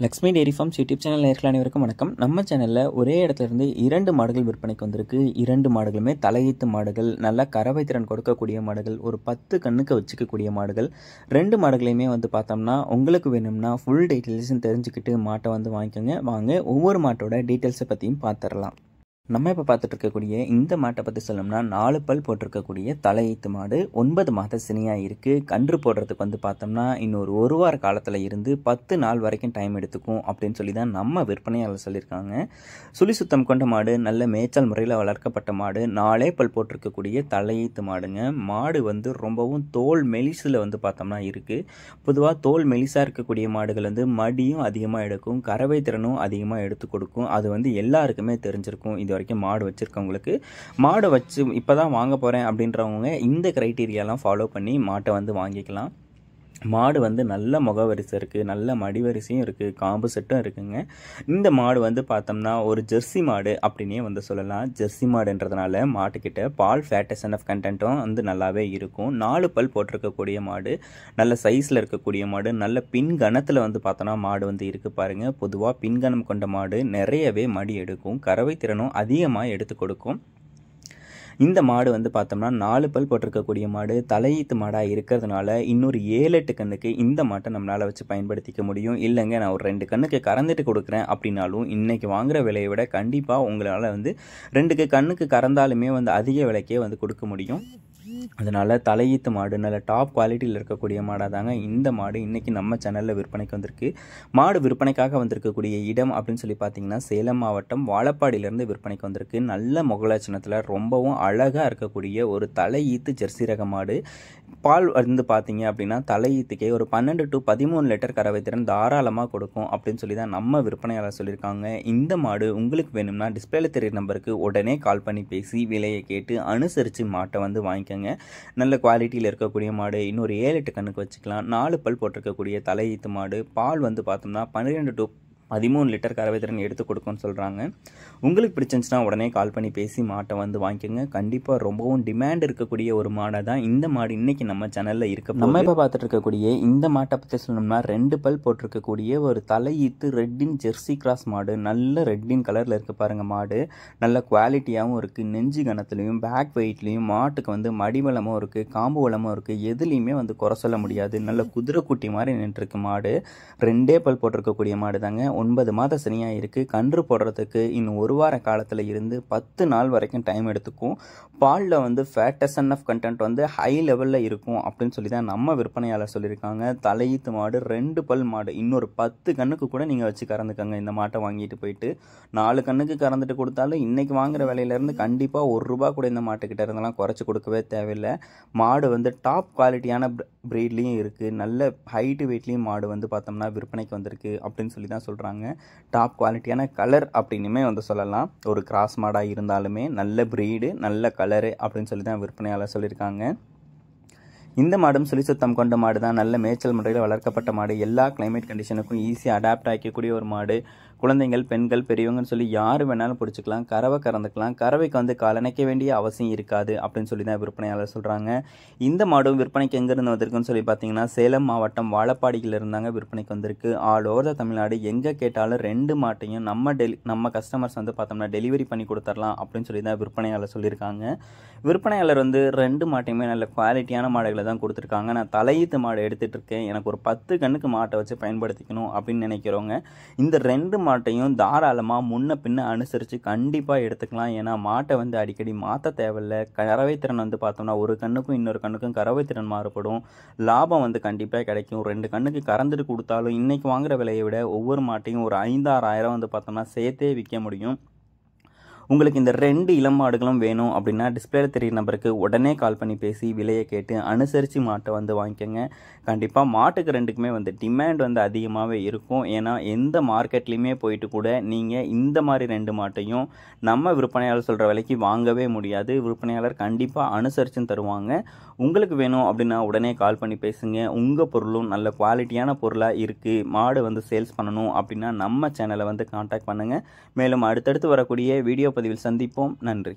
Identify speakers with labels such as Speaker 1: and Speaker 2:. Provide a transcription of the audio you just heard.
Speaker 1: Lakshmi dairy farms YouTube channel நேயர்கள் அனைவருக்கும் வணக்கம். நம்ம சேனலில் ஒரே இடத்துல இருந்து 2 மாடுகள் விற்பனைக்கு வந்திருக்கு. 2 மாடுகளுமே தலையீத்து மாடுகள், நல்ல கறவை திறன் கொடுக்கக்கூடிய மாடுகள், ஒரு 10 கண்ணுக்கு வச்சுக்கக்கூடிய மாடுகள். 2 மாடுகளையுமே பார்த்தோம்னா உங்களுக்கு வேணும்னா ஃபுல் டீட்டெயில்ஸும் தெரிஞ்சுக்கிட்டு மாட்டை வாங்கிக்கோங்க. வாங்க ஒவ்வொரு மாட்டோட டீட்டெயில்ஸை பற்றியும் பார்த்துடலாம். நம்ம இப்போ பார்த்துட்டு இருக்கக்கூடிய இந்த மாட்டை பற்றி சொல்லணும்னா 4 பல் போட்டிருக்கக்கூடிய தலையீத்து மாடு, 9 மாத சினியாக இருக்குது. கன்று போடுறதுக்கு பார்த்தோம்னா இன்னொரு 1 வார காலத்தில் இருந்து 10 நாள் வரைக்கும் டைம் எடுத்துக்கும் அப்படின்னு சொல்லி தான் நம்ம விற்பனையாளர் சொல்லியிருக்காங்க. சுழி சுத்தம் கொண்ட மாடு, நல்ல மேய்ச்சல் முறையில் வளர்க்கப்பட்ட மாடு, 4 பல் போட்டிருக்கக்கூடிய தலையீத்து மாடுங்க. மாடு ரொம்பவும் தோல் மெலிசில் பார்த்தோம்னா இருக்குது. பொதுவாக தோல் மெலிசாக இருக்கக்கூடிய மாடுகள் மடியும் அதிகமாக எடுக்கும், கறவை திறனும் அதிகமாக எடுத்து கொடுக்கும். அது எல்லாருக்குமே தெரிஞ்சிருக்கும். இது வரைக்கும் மாடு வச்சிருக்கவங்களுக்கு. மாடு வச்சு இப்போதான் வாங்க போகிறேன் அப்படின்றவங்க இந்த கிரைட்டீரியாலாம் ஃபாலோ பண்ணி மாட்டை வாங்கிக்கலாம். மாடு நல்ல முகவரிசை இருக்குது, நல்ல மடிவரிசையும் இருக்குது, காம்பு செட்டும் இருக்குங்க. இந்த மாடு பார்த்தோம்னா ஒரு ஜெர்சி மாடு அப்படின்னே சொல்லலாம். ஜெர்சி மாடுன்றதுனால மாட்டுக்கிட்ட பால் ஃபேட்டஸ் ஆஃப் கண்டென்ட்டும் நல்லாவே இருக்கும். 4 பல் போட்டிருக்கக்கூடிய மாடு, நல்ல சைஸில் இருக்கக்கூடிய மாடு, நல்ல பின் கணத்தில் பார்த்தோன்னா மாடு இருக்குது பாருங்கள். பொதுவாக பின்கணம் கொண்ட மாடு நிறையவே மடி எடுக்கும், கறவை திறனும் அதிகமாக எடுத்து கொடுக்கும். இந்த மாடு பார்த்தோம்னா 4 பல் போட்டிருக்கக்கூடிய மாடு, தலையீத்து மாடாக இருக்கிறதுனால இன்னொரு 7-8 கண்ணுக்கு இந்த மாட்டை நம்மளால் வச்சு பயன்படுத்திக்க முடியும். இல்லைங்க நான் ஒரு 2 கண்ணுக்கு கறந்துட்டு கொடுக்குறேன் அப்படின்னாலும் இன்றைக்கி வாங்குகிற விலையை விட கண்டிப்பாக உங்களால் 2 கண்ணுக்கு கறந்தாலுமே அதிக விலைக்கே கொடுக்க முடியும். அதனால் தலையீத்து மாடு நல்ல டாப் குவாலிட்டியில் இருக்கக்கூடிய மாடாக தாங்க இந்த மாடு இன்றைக்கி நம்ம சேனலில் விற்பனைக்கு வந்திருக்கு. மாடு விற்பனைக்காக வந்திருக்கக்கூடிய இடம் அப்படின்னு சொல்லி பார்த்தீங்கன்னா சேலம் மாவட்டம் வாழப்பாடியிலேருந்து விற்பனைக்கு வந்திருக்கு. நல்ல முகலட்சணத்தில் ரொம்பவும் அழகாக இருக்கக்கூடிய ஒரு தலையீத்து ஜெர்சி ரக மாடு. பால் பார்த்தீங்க அப்படின்னா தலையீத்துக்கே ஒரு 12 to 13 லிட்டர் கறவை திறன் தாராளமாக கொடுக்கும் அப்படின்னு சொல்லி தான் நம்ம விற்பனையாளர் சொல்லியிருக்காங்க. இந்த மாடு உங்களுக்கு வேணும்னா டிஸ்பிளேல தெரியுற நம்பருக்கு உடனே கால் பண்ணி பேசி விலையை கேட்டு அனுசரித்து மாட்டை வாங்கிக்கோங்க. நல்ல குவாலிட்டியில் இருக்கக்கூடிய மாடு, இன்னொரு 7-8 கண்ணுக்கு வச்சுக்கலாம். 4 பல் போட்டிருக்கக்கூடிய தலையீத்து மாடு, பால் பார்த்தோம்னா 12 to 13 லிட்டர் கறவை திறன் எடுத்து கொடுக்கும்னு சொல்கிறாங்க. உங்களுக்கு பிடிச்சிருந்துச்சுன்னா உடனே கால் பண்ணி பேசி மாட்டை வாங்கிக்கோங்க. கண்டிப்பாக ரொம்பவும் டிமாண்ட் இருக்கக்கூடிய ஒரு மாடாக தான் இந்த மாடு இன்றைக்கி நம்ம சேனலில் இருக்க. நம்ம இப்போ பார்த்துட்டு இருக்கக்கூடிய இந்த மாட்டை பற்றி சொல்லணும்னா 2 பல் போட்டிருக்கக்கூடிய ஒரு தலையீத்து ரெட்டின் ஜெர்சி கிராஸ் மாடு. நல்ல ரெட்டின் கலரில் இருக்குது பாருங்கள். மாடு நல்ல குவாலிட்டியாகவும் இருக்குது, நெஞ்சு கணத்துலையும் பேக் வெயிட்லேயும் மாட்டுக்கு மடிவளமும் இருக்குது, காம்பு வளமும் இருக்குது. எதுலேயுமே குறை சொல்ல முடியாது. நல்ல குதிரை குட்டி மாதிரி நின்றுருக்கு மாடு. 2 பல் போட்டிருக்கக்கூடிய மாடு தாங்க. 9 மாத சனியாக இருக்குது. கன்று போடுறதுக்கு இன்னும் 1 வார காலத்தில் இருந்து 10 நாள் வரைக்கும் டைம் எடுத்துக்கும். பாலில் ஃபேட்டஸ் ஆஃப் கண்டென்ட் ஹை லெவலில் இருக்கும் அப்படின்னு சொல்லி தான் நம்ம விற்பனையாளர் சொல்லியிருக்காங்க. தலையீத்து மாடு, 2 பல் மாடு, இன்னொரு 10 கண்ணுக்கு கூட நீங்கள் வச்சு கறந்துக்கங்க. இந்த மாட்டை வாங்கிட்டு போயிட்டு 4 கண்ணுக்கு கறந்துட்டு கொடுத்தாலும் இன்றைக்கி வாங்குகிற விலையிலேருந்து கண்டிப்பாக 1 ரூபா கூட இந்த மாட்டுக்கிட்ட இருந்தெல்லாம் குறைச்சி கொடுக்கவே தேவையில்லை. மாடு டாப் குவாலிட்டியான ப்ரீட்லேயும் இருக்குது, நல்ல ஹைட்டு வெயிட்லேயும் மாடு பார்த்தோம்னா விற்பனைக்கு வந்திருக்கு அப்படின்னு சொல்லி தான் சொல்கிறாங்க. டாப் குவாலிட்டியான கலர் அப்படின்னுமே சொல்லலாம். ஒரு கிராஸ் மாடாக இருந்தாலுமே நல்ல ப்ரீடு, நல்ல கலரு அப்படின்னு சொல்லி தான் விற்பனையாளர் சொல்லியிருக்காங்க. இந்த மாடும் சுழி சுத்தம் கொண்ட மாடு தான். நல்ல மேய்ச்சல் முறையில் வளர்க்கப்பட்ட மாடு, எல்லா கிளைமேட் கண்டிஷனுக்கும் ஈஸியாக அடாப்ட் ஆகிக்கக்கூடிய ஒரு மாடு. குழந்தைகள், பெண்கள், பெரியவங்கன்னு சொல்லி யார் வேணாலும் பிடிச்சிக்கலாம், கறவை கறந்துக்கலாம். கறவைக்கு காலணைக்க வேண்டிய அவசியம் இருக்காது அப்படின்னு சொல்லி தான் விற்பனையாளர் சொல்கிறாங்க. இந்த மாடும் விற்பனைக்கு எங்கேருந்து வந்திருக்குன்னு சொல்லி பார்த்தீங்கன்னா சேலம் மாவட்டம் வாழப்பாடியில் இருந்தாங்க விற்பனைக்கு வந்திருக்கு. ஆல் ஓவர் த தமிழ்நாடு எங்கே கேட்டாலும் 2 மாட்டையும் நம்ம கஸ்டமர்ஸ் பார்த்தோம்னா டெலிவரி பண்ணி கொடுத்துடலாம் அப்படின்னு சொல்லி தான் விற்பனையாளர் சொல்லியிருக்காங்க. விற்பனையாளர் 2 மாட்டையுமே நல்ல குவாலிட்டியான மாடுகளை தான் கொடுத்துருக்காங்க. நான் தலையீத்து மாடு எடுத்துகிட்டு இருக்கேன், எனக்கு ஒரு 10 கண்ணுக்கு மாட்டை வச்சு பயன்படுத்திக்கணும் அப்படின்னு நினைக்கிறவங்க இந்த 2 மாட்டையும் தாராளமாக முன்ன பின்ன அனுசரித்து கண்டிப்பாக எடுத்துக்கலாம். ஏன்னா மாட்டை அடிக்கடி மாற்ற தேவையில்லை. கறவை திறன் பார்த்தோம்னா ஒரு கண்ணுக்கும் இன்னொரு கண்ணுக்கும் கறவை திறன் மாறுபடும். லாபம் கிடைப்பாக கிடைக்கும். 2 கண்ணுக்கு கறந்துட்டு கொடுத்தாலும் இன்றைக்கி வாங்குகிற விலையை விட ஒவ்வொரு மாட்டையும் ஒரு 5-6 பார்த்தோம்னா சேர்த்தே விற்க முடியும். உங்களுக்கு இந்த 2 இளம் மாடுகளும் வேணும் அப்படின்னா டிஸ்பிளேல தெரியுற நம்பருக்கு உடனே கால் பண்ணி பேசி விலையை கேட்டு அனுசரித்து மாட்டை வாங்கிக்கோங்க. கண்டிப்பாக மாட்டுக்கு 2க்குமே டிமாண்ட் அதிகமாகவே இருக்கும். ஏன்னா எந்த மார்க்கெட்லேயுமே போயிட்டு கூட நீங்கள் இந்த மாதிரி 2 மாட்டையும் நம்ம விற்பனையாளர் சொல்கிற விலைக்கு வாங்கவே முடியாது. விற்பனையாளர் கண்டிப்பாக அனுசரிச்சும் தருவாங்க. உங்களுக்கு வேணும் அப்படின்னா உடனே கால் பண்ணி பேசுங்க. உங்கள் பொருளும் நல்ல குவாலிட்டியான பொருளாக இருக்குது, மாடு சேல்ஸ் பண்ணணும் அப்படின்னா நம்ம சேனலை கான்டாக்ட் பண்ணுங்கள். மேலும் அடுத்தடுத்து வரக்கூடிய வீடியோ பதிவில் சந்திப்போம். நன்றி.